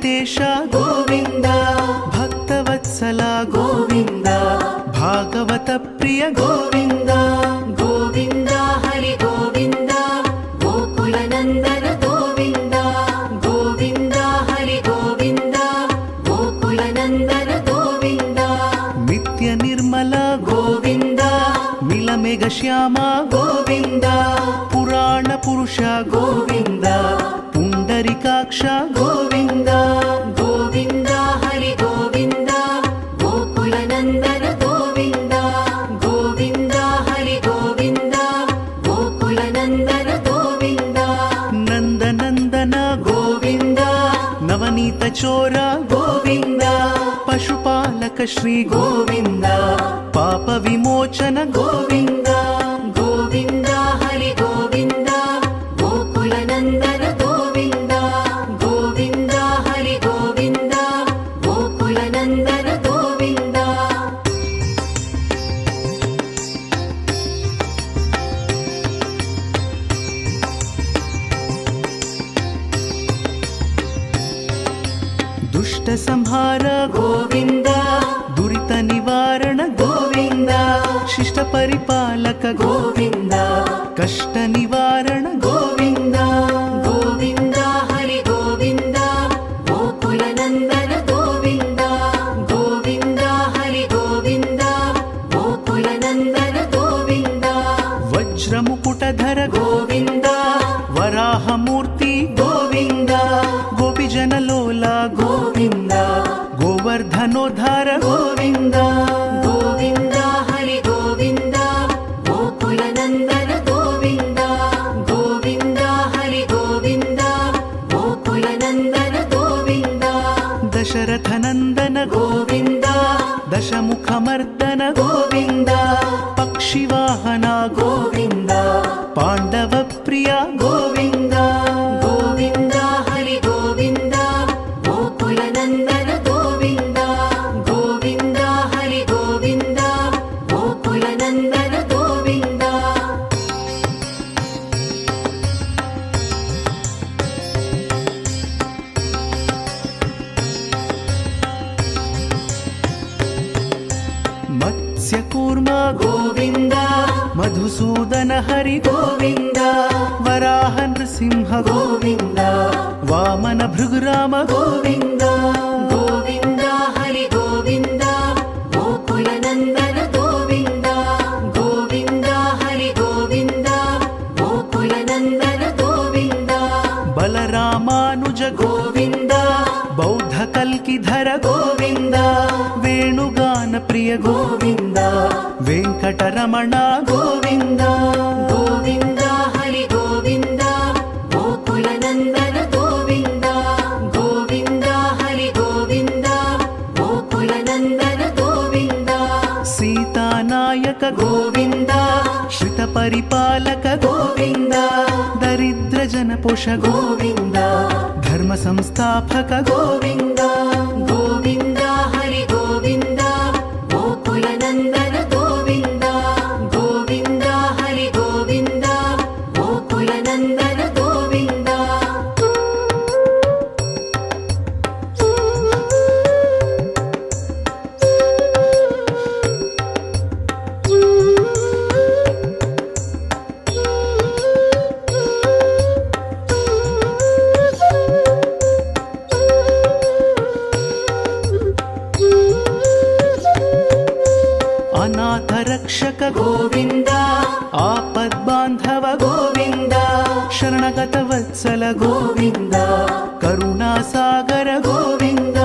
ವೆಂಕಟೇಶ ಗೋವಿಂದ, ಭಕ್ತವತ್ಸಲ ಗೋವಿಂದ, ಭಾಗವತ ಪ್ರಿಯ ಗೋವಿಂದ. ಗೋವಿಂದ ಹರಿ ಗೋವಿಂದ, ಗೋಕುಲ ನಂದನ ಗೋವಿಂದ. ಗೋವಿಂದ ಹರಿ ಗೋವಿಂದ, ಗೋಕುಲ ನಂದನ ಗೋವಿಂದ. ನಿತ್ಯ ನಿರ್ಮಲ ಗೋವಿಂದ, ನೀಲಮೇಘ ಶ್ಯಾಮ ಗೋವಿಂದ. ಪುರಾಣ ಪುರುಷ ಗೋವಿಂದ, ಪುಂಡರಿಕಾಕ್ಷ ಗೋವಿಂದ. ಗೋವಿಂದ ಹರಿ ಗೋವಿಂದ, ಗೋಕುಲ ನಂದನ ಗೋವಿಂದ. ಗೋವಿಂದ ಹರಿ ಗೋವಿಂದ, ಗೋಕುಲ ನಂದನ ಗೋವಿಂದ. ನಂದನಂದನ ಗೋವಿಂದ, ನವನೀತ ಚೋರ ಗೋವಿಂದ. ಪಶುಪಾಲಕ ಶ್ರೀ ಗೋವಿಂದ, ಪಾಪ ವಿಮೋಚನ ಗೋವಿಂದ. ಗೋವಿಂದ ಹರಿ ಗೋವಿಂದ, ಗೋಕುಲ ನಂದನ ಗೋವಿಂದ. ಗೋವಿಂದ ಹರಿ ಗೋವಿಂದ, ಗೋಕುಲ ನಂದನ ಗೋವಿಂದ. ದುಷ್ಟ ಸಂಹಾರ ಗೋವಿಂದ, ದುರಿತ ನಿವಾರಣ ಗೋವಿಂದ. ಶಿಷ್ಟ ಪರಿಪಾಲಕ ಗೋವಿಂದ, ಕಷ್ಟ ನಿವಾರಣ ಗೋವಿಂದ. ಗೋವಿಂದ ಹರಿ ಗೋವಿಂದ, ಗೋಕುಲ ನಂದನ ಗೋವಿಂದ. ಗೋವಿಂದ ಹರಿ ಗೋವಿಂದ, ಗೋಕುಲ ನಂದನ ಗೋವಿಂದ. ವಜ್ರ ಮುಕುಟಧರ ಗೋವಿಂದ, ವರಾಹ ಮೂರ್ತಿ ಗೋವಿಂದ. ಗೋಪಿಜನ ಲೋಲ ಗೋವಿಂದ, ಗೋವರ್ಧನೋದ್ಧಾರ ಗೋವಿಂದ. ಗೋವಿಂದ ಹರಿ ಗೋವಿಂದ, ಗೋಕುಲ ನಂದನ ಗೋವಿಂದ. ಗೋವಿಂದ ಹರಿ ಗೋವಿಂದ, ಗೋಕುಲ ನಂದನ ಗೋವಿಂದ. ದಶರಥ ನಂದನ ಗೋವಿಂದ, ದಶಮುಖ ಮರ್ದನ ಗೋವಿಂದ. ಪಕ್ಷಿವಾಹನ ಗೋವಿಂದ, ಪಾಂಡವ ಪ್ರಿಯ ಗೋವಿಂದ. ಗೋವಿಂದ ಹರಿ ಗೋವಿಂದ, ಗೋಕುಲ ನಂದನ ಗೋವಿಂದ. ಗೋವಿಂದ ಹರಿ ಗೋವಿಂದ, ಗೋಕುಲ ನಂದನ ಗೋವಿಂದ. ಮತ್ಸ್ಯ ಕೂರ್ಮ ಗೋವಿಂದ, ಮಧುಸೂದನ ಹರಿ ಗೋವಿಂದ. ವರಾಹ ನೃಸಿಂಹ ಗೋವಿಂದ, ವಾಮನ ಭೃಗುರಾಮ ಗೋವಿಂದ. ಗೋವಿಂದ ಹರಿ ಗೋವಿಂದ, ಗೋಕುಲ ನಂದನ ಗೋವಿಂದ. ಗೋವಿಂದ ಹರಿ ಗೋವಿಂದ, ಗೋಕುಲ ನಂದನ ಗೋವಿಂದ. ಬಲರಾಮಾನುಜ ಗೋವಿಂದ, ಬೌದ್ಧ ಕಲ್ಕಿಧರ ಗೋವಿಂದ. ವೇಣುಗಾನ ಪ್ರಿಯ ಗೋವಿಂದ, ವೆಂಕಟರಮಣ ಗೋವಿಂದ. ಗೋವಿಂದ ಹರಿ ಗೋವಿಂದ, ಗೋಕುಲ ನಂದನ ಗೋವಿಂದ. ಗೋವಿಂದ ಹರಿ ಗೋವಿಂದ, ಗೋಕುಲ ನಂದನ ಗೋವಿಂದ. ಸೀತಾನಾಯಕ ಗೋವಿಂದ, ಶ್ರಿತ ಪರಿಪಾಲಕ ಗೋವಿಂದ. ದರಿದ್ರ ಜನಪೋಷ ಗೋವಿಂದ, ಧರ್ಮ ಸಂಸ್ಥಾಪಕ ಗೋವಿಂದ. ಗೋವಿಂದ ಹರಿ ಗೋವಿಂದ, ಗೋಕುಲ ನಂದನ ಗೋವಿಂದ. ಗೋವಿಂದ ಹರಿ ಗೋವಿಂದ, ಗೋಕುಲ ನಂದನ ಗೋವಿಂದ. ಅನಾಥ ರಕ್ಷಕ ಗೋವಿಂದ, ಆಪದ್ ಬಾಂಧವ ಗೋವಿಂದ. ಶರಣಗತ ವತ್ಸಲ ಗೋವಿಂದ, ಕರುಣಾ ಸಾಗರ ಗೋವಿಂದ.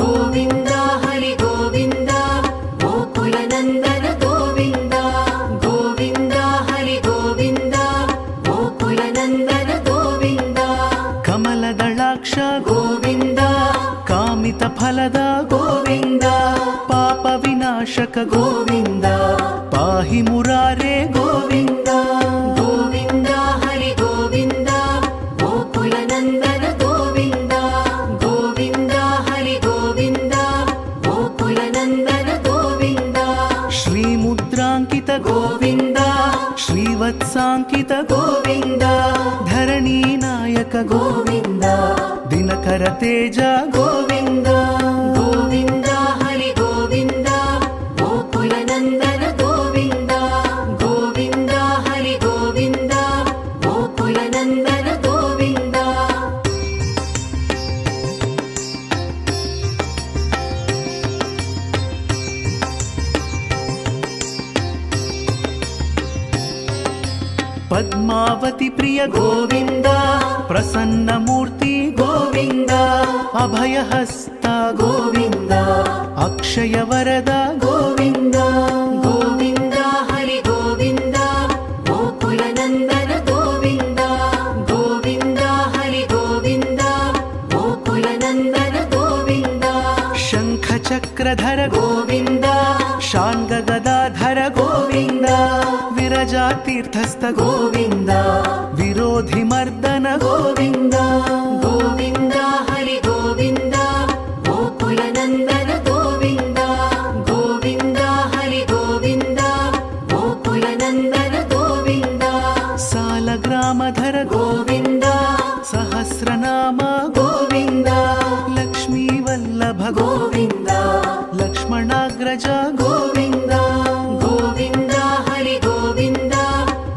ಗೋವಿಂದ ಹರಿ ಗೋವಿಂದ, ಗೋಕುಲ ನಂದನ ಗೋವಿಂದ. ಗೋವಿಂದ ಹರಿ ಗೋವಿಂದ, ಗೋಕುಲ ನಂದನ ಗೋವಿಂದ. ಕಮಲದಳಾಕ್ಷ ಗೋವಿಂದ, ಕಾಮಿತ ಫಲದ ಗೋವಿಂದ. ಪಾಪ ವಿನಾಶಕ ಗೋವಿಂದ, ಪಾಹಿ ಮುರಾರೇ ಗೋವಿಂದ. ಗೋವಿಂದ ಹರಿ ಗೋವಿಂದ, ಗೋಕುಲ ನಂದನ ಗೋವಿಂದ. ಗೋವಿಂದ ಹರಿ ಗೋವಿಂದ, ಗೋಕುಲ ನಂದನ ಗೋವಿಂದ. ಶ್ರೀ ಮುದ್ರಾಂಕಿತ ಗೋವಿಂದ, ಶ್ರೀವತ್ಸಾಂಕಿತ ಗೋವಿಂದ. ಧರಣಿ ನಾಯಕ ಗೋವಿಂದ, ದಿನಕರ శ్రీధర తేజ గోవింద గోవింద హరి గోవింద గోకుల నందన గోవింద గోవింద హరి గోవింద గోకుల నందన గోవింద పద్మావతి ప్రియ గోవింద ప్రసన్నమూర్తి గోవింద అభయహస్త గోవింద అక్షయ వరద గోవింద గోవింద హరి గోవింద గోకుల నందన గోవింద గోవింద హరి గోవింద గోకుల నందన గోవింద శంఖ చక్రధర గోవింద శాంగ గదాధర గోవింద విరజా తీర్థస్థ గోవింద విరోధి మర్దన గోవింద గోవింద హరి గోవింద గోకుల నందన గోవింద గోవింద హరి గోవింద గోకుల నందన గోవింద సాలగ్రామధర గోవింద సహస్రనామ గోవింద లక్ష్మీ వల్లభ గోవింద లక్ష్మణాగ్రజ గోవింద గోవింద హరి గోవింద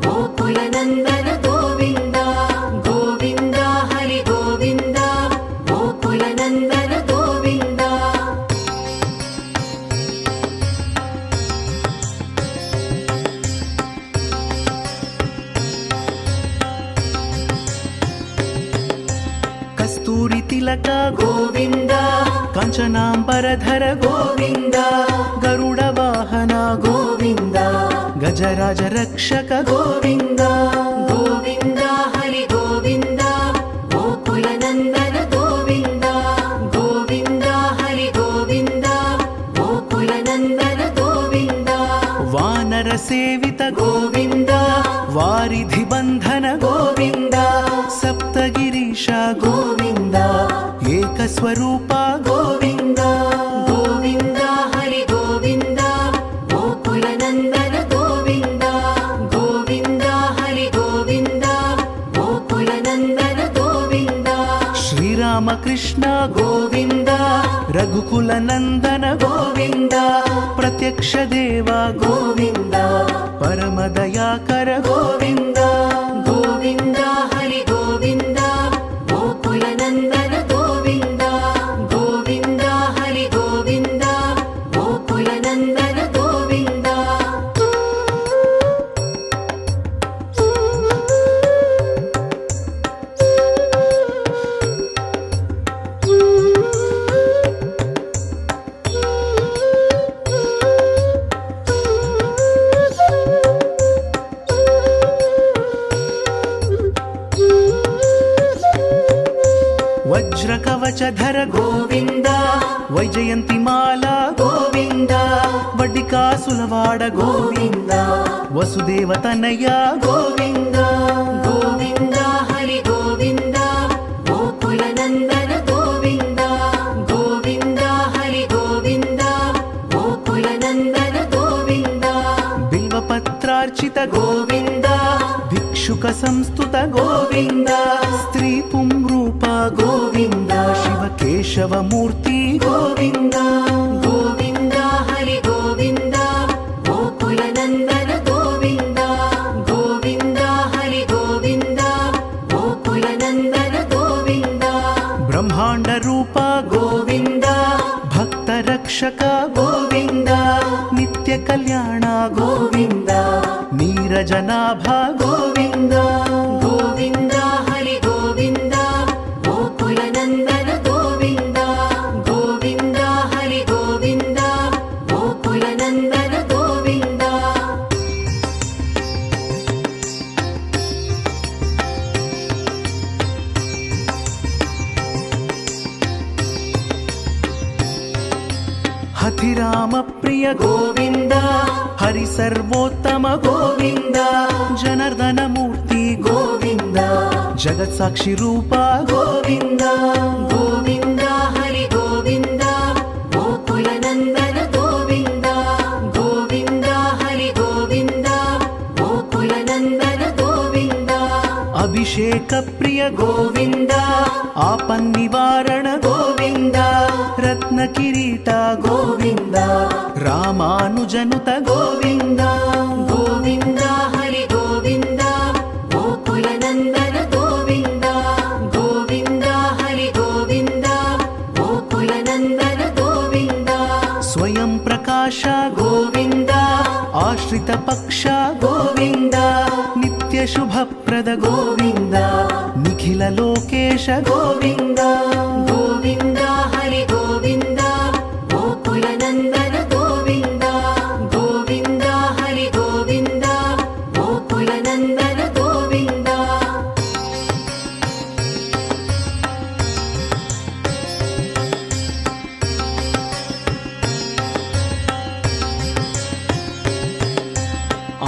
గోకుల నందన గోవింద గోవింద హరి గోవింద గోకుల నందన గోవింద కస్తూరి తిలక గోవింద కాంచనాంబరధర గోవింద గరుడ వాహన గోవింద గజరాజ రక్షక గోవింద గోవింద హరి గోవింద గోకుల నందన గోవింద గోవింద హరి గోవింద గోకుల నందన గోవింద వానర సేవిత గోవింద వారిధి బంధన గోవింద సప్తగిరీశ గోవింద ఏకస్వరూప గోవింద గోవింద హరి గోవింద గోకుల నందన గోవింద గోవింద హరి గోవింద గోకుల నందన గోవింద శ్రీరామకృష్ణ గోవింద రఘుకుల నందన గోవింద ప్రత్యక్ష దేవ గోవింద పరమ దయాకర గోవింద గోవింద హరి గోవింద గోకుల నందన గోవింద గోవింద హరి గోవింద గోకుల నందన గోవింద వజ్రకవచధర గోవింద వైజయంతి మాల గోవింద వడ్డికాసులవాడ గోవింద వసుదేవ తనయ గోవింద గోవింద హరి గోవింద గోకుల నందన గోవింద గోవింద హరి గోవింద గోకుల నందన గోవింద బిల్వపత్రార్చిత గోవింద భిక్షుక సంస్థుత గోవింద స్త్రీ పుంరూప గోవింద శివ కేశవమూర్తి గోవింద గోవింద హరి గోవింద గోకుల నందన గోవింద గోవింద హరి గోవింద గోకుల నందన గోవింద బ్రహ్మాండ రూప గోవింద భక్త రక్షక గోవింద నిత్య కళ్యాణ గోవింద నీరజనాభ గోవింద గోవింద హరి గోవింద గోకుల నందన గోవింద గోవింద హరి గోవింద గోకుల నందన గోవింద హతిరామ ప్రియ గోవింద హరి సర్వోత్తమ గోవింద జనార్దన మూర్తి గోవింద జగత్ సాక్షి రూప గోవింద గోవింద హరి గోవింద గోకుల నందన గోవింద గోవింద హరి గోవింద గోకుల నందన గోవింద అభిషేక ప్రియ గోవింద ఆపన్నివారణ గోవింద రత్న కిరీట గోవింద రామానుజనుత గోవింద గోవింద హరి గోవింద గోకుల నందన గోవింద గోవింద హరి గోవింద గోకుల నందన గోవింద స్వయం ప్రకాశ గోవింద ఆశ్రిత పక్ష గోవింద నిత్య శుభప్రద గోవింద నిఖిల లోకేశ గోవింద గోవింద హరి గోవింద గోకుల నందన గోవింద గోవింద హరి గోవింద గోకుల నందన గోవింద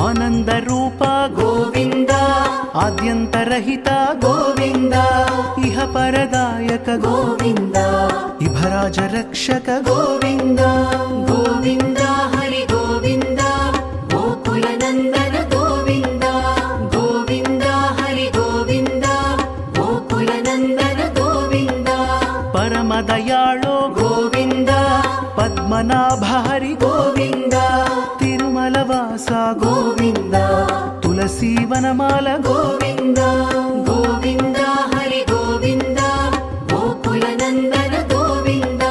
ఆనంద రూప గోవింద ఆద్యంతరహిత గోవింద ఇహ పరదాయక గోవింద ఇభరాజ రక్షక గోవింద గోవింద హరి గోవింద గోకుల నందన గోవింద గోవింద హరి గోవింద గోకుల నందన గోవింద పరమదయాళో గోవింద పద్మనాభ హరి గోవింద తిరుమల వాస గోవింద తులసీ వనమాల గోవింద గోవింద హరి గోవింద గోకుల నందన గోవింద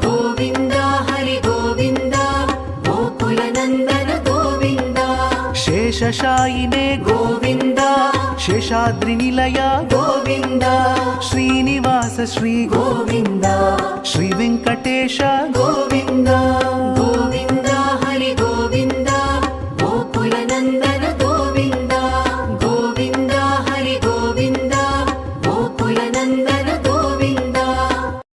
గోవింద హరి గోవింద గోకుల నందన గోవింద శేషశాయినే గోవింద శేషాద్రి నిలయ గోవింద శ్రీనివాస శ్రీ గోవింద శ్రీ వెంకటేశ గోవింద